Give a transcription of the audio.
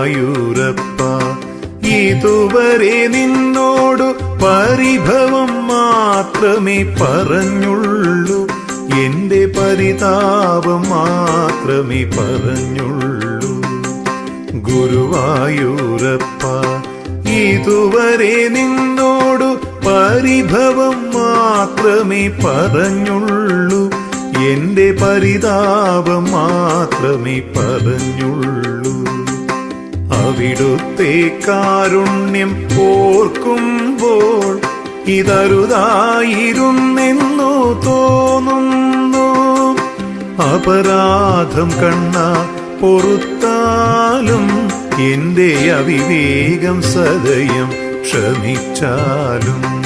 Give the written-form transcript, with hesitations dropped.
ഗുരുവായൂരപ്പ, ഇതുവരെ നിന്നോടു പരിഭവം മാത്രമേ പറഞ്ഞുള്ളൂ, എന്റെ പരിതാപം മാത്രമേ പറഞ്ഞുള്ളൂ. ഗുരുവായൂരപ്പ, ഇതുവരെ നിന്നോടു പരിഭവം മാത്രമേ പറഞ്ഞുള്ളൂ, എന്റെ പരിതാപം മാത്രമേ പറഞ്ഞുള്ളൂ. അവിടുത്തെ കാരുണ്യം ഓർക്കുമ്പോൾ ഇതരുതായിരുന്നെന്നു തോന്നുന്നു. അപരാധം കണ്ണ പൊറുത്താലും എന്റെ അവിവേകം സദയം ക്ഷമിച്ചാലും